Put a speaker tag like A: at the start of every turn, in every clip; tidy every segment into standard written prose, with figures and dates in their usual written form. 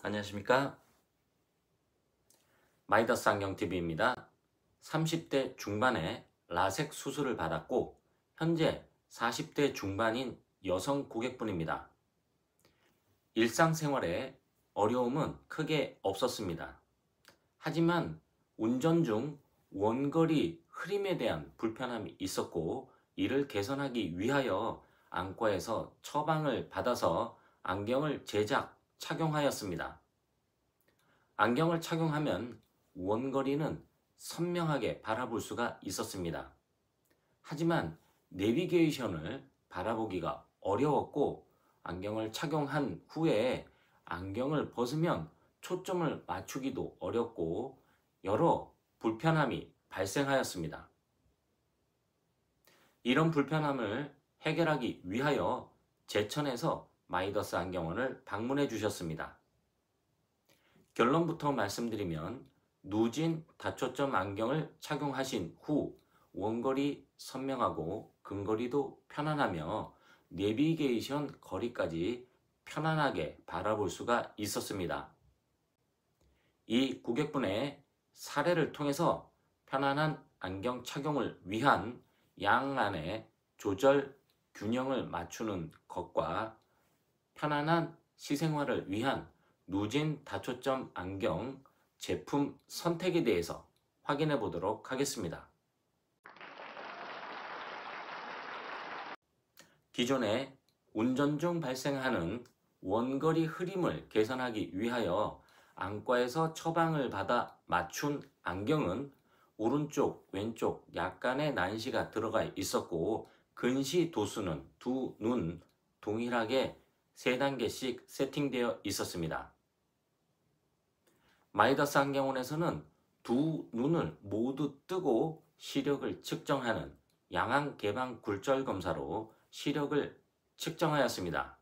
A: 안녕하십니까? 마이더스 안경TV입니다. 30대 중반에 라섹 수술을 받았고 현재 40대 중반인 여성 고객분입니다. 일상생활에 어려움은 크게 없었습니다. 하지만 운전 중 원거리 흐림에 대한 불편함이 있었고 이를 개선하기 위하여 안과에서 처방을 받아서 안경을 제작, 착용하였습니다. 안경을 착용하면 원거리는 선명하게 바라볼 수가 있었습니다. 하지만 내비게이션을 바라보기가 어려웠고 안경을 착용한 후에 안경을 벗으면 초점을 맞추기도 어렵고 여러 불편함이 발생하였습니다. 이런 불편함을 해결하기 위하여 제천에서 마이더스 안경원을 방문해 주셨습니다. 결론부터 말씀드리면 누진 다초점 안경을 착용하신 후 원거리 선명하고 근거리도 편안하며 내비게이션 거리까지 편안하게 바라볼 수가 있었습니다. 이 고객분의 사례를 통해서 편안한 안경 착용을 위한 양안의 조절 균형을 맞추는 것과 편안한 시생활을 위한 누진 다초점 안경 제품 선택에 대해서 확인해 보도록 하겠습니다. 기존에 운전 중 발생하는 원거리 흐림을 개선하기 위하여 안과에서 처방을 받아 맞춘 안경은 오른쪽, 왼쪽 약간의 난시가 들어가 있었고 근시 도수는 두 눈 동일하게 3단계씩 세팅되어 있었습니다. 마이더스 안경원에서는 두 눈을 모두 뜨고 시력을 측정하는 양안 개방 굴절 검사로 시력을 측정하였습니다.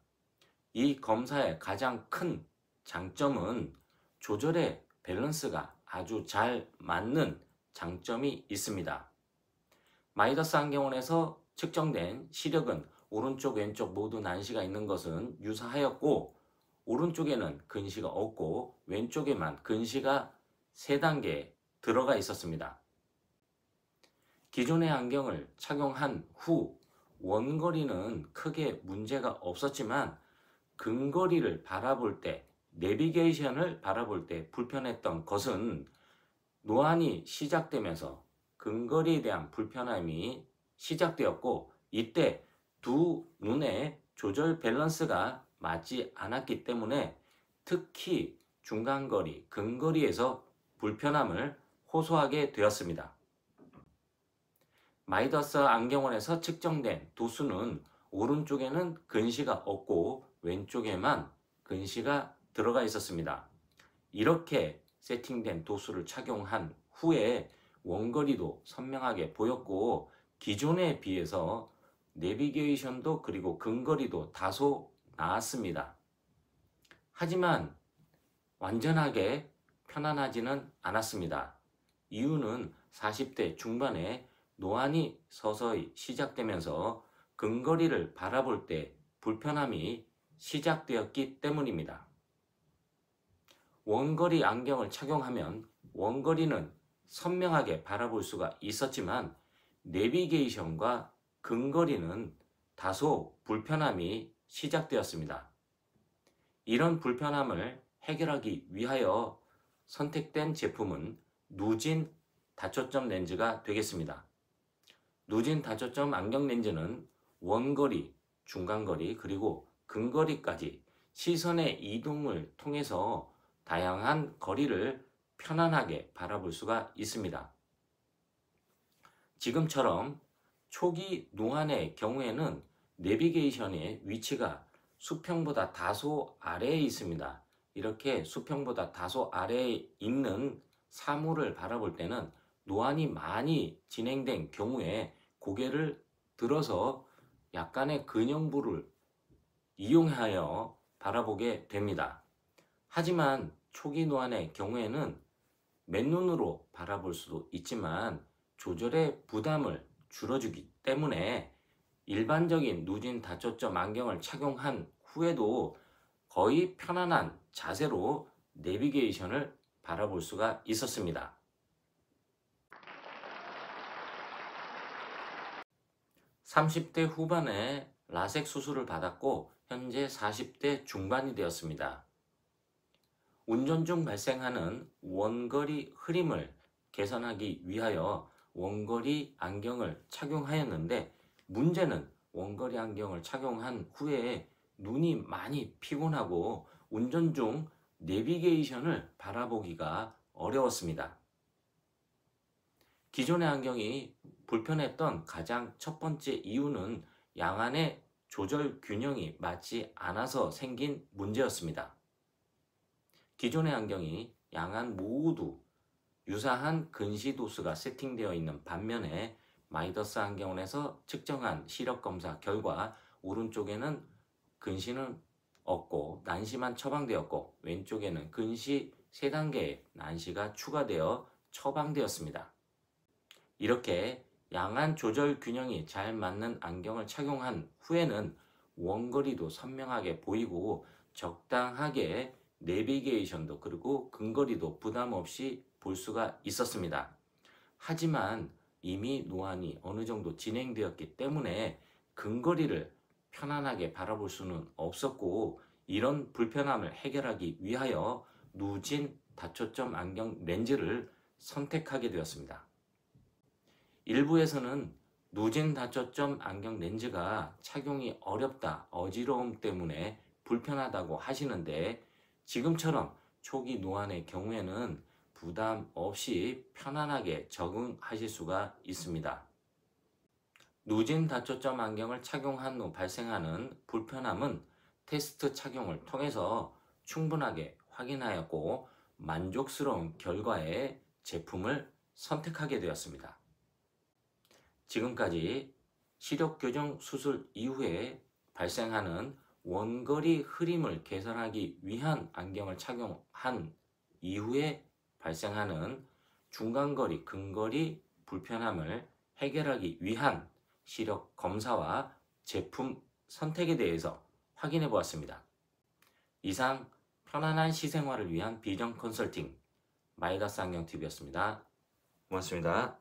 A: 이 검사의 가장 큰 장점은 조절의 밸런스가 아주 잘 맞는 장점이 있습니다. 마이더스 안경원에서 측정된 시력은 오른쪽 왼쪽 모두 난시가 있는 것은 유사하였고 오른쪽에는 근시가 없고 왼쪽에만 근시가 3단계 들어가 있었습니다. 기존의 안경을 착용한 후 원거리는 크게 문제가 없었지만 근거리를 바라볼 때 내비게이션을 바라볼 때 불편했던 것은 노안이 시작되면서 근거리에 대한 불편함이 시작되었고 이때 두 눈의 조절 밸런스가 맞지 않았기 때문에 특히 중간거리, 근거리에서 불편함을 호소하게 되었습니다. 마이더스 안경원에서 측정된 도수는 오른쪽에는 근시가 없고 왼쪽에만 근시가 들어가 있었습니다. 이렇게 세팅된 도수를 착용한 후에 원거리도 선명하게 보였고 기존에 비해서 내비게이션도 그리고 근거리도 다소 나았습니다. 하지만 완전하게 편안하지는 않았습니다. 이유는 40대 중반에 노안이 서서히 시작되면서 근거리를 바라볼 때 불편함이 시작되었기 때문입니다. 원거리 안경을 착용하면 원거리는 선명하게 바라볼 수가 있었지만 내비게이션과 근거리는 다소 불편함이 시작되었습니다. 이런 불편함을 해결하기 위하여 선택된 제품은 누진 다초점 렌즈가 되겠습니다. 누진 다초점 안경 렌즈는 원거리, 중간거리 그리고 근거리까지 시선의 이동을 통해서 다양한 거리를 편안하게 바라볼 수가 있습니다. 지금처럼 초기 노안의 경우에는 내비게이션의 위치가 수평보다 다소 아래에 있습니다. 이렇게 수평보다 다소 아래에 있는 사물을 바라볼 때는 노안이 많이 진행된 경우에 고개를 들어서 약간의 근형부를 이용하여 바라보게 됩니다. 하지만 초기 노안의 경우에는 맨눈으로 바라볼 수도 있지만 조절의 부담을 줄여주기 때문에 일반적인 누진 다초점 안경을 착용한 후에도 거의 편안한 자세로 내비게이션을 바라볼 수가 있었습니다. 30대 후반에 라섹 수술을 받았고 현재 40대 중반이 되었습니다. 운전 중 발생하는 원거리 흐림을 개선하기 위하여 원거리 안경을 착용하였는데, 문제는 원거리 안경을 착용한 후에 눈이 많이 피곤하고 운전 중 내비게이션을 바라보기가 어려웠습니다. 기존의 안경이 불편했던 가장 첫 번째 이유는 양안의 조절 균형이 맞지 않아서 생긴 문제였습니다. 기존의 안경이 양안 모두 유사한 근시 도수가 세팅되어 있는 반면에 마이더스 안경원에서 측정한 시력 검사 결과 오른쪽에는 근시는 없고 난시만 처방되었고 왼쪽에는 근시 3단계의 난시가 추가되어 처방되었습니다. 이렇게 양안 조절 균형이 잘 맞는 안경을 착용한 후에는 원거리도 선명하게 보이고 적당하게 내비게이션도 그리고 근거리도 부담 없이 볼 수가 있었습니다. 하지만 이미 노안이 어느 정도 진행되었기 때문에 근거리를 편안하게 바라볼 수는 없었고, 이런 불편함을 해결하기 위하여 누진 다초점 안경 렌즈를 선택하게 되었습니다. 일부에서는 누진 다초점 안경 렌즈가 착용이 어렵다, 어지러움 때문에 불편하다고 하시는데, 지금처럼 초기 노안의 경우에는 부담 없이 편안하게 적응하실 수가 있습니다. 누진 다초점 안경을 착용한 후 발생하는 불편함은 테스트 착용을 통해서 충분하게 확인하였고 만족스러운 결과의 제품을 선택하게 되었습니다. 지금까지 시력 교정 수술 이후에 발생하는 원거리 흐림을 개선하기 위한 안경을 착용한 이후에 발생하는 중간거리, 근거리 불편함을 해결하기 위한 시력 검사와 제품 선택에 대해서 확인해 보았습니다. 이상 편안한 시생활을 위한 비전 컨설팅 마이더스 안경TV였습니다. 고맙습니다.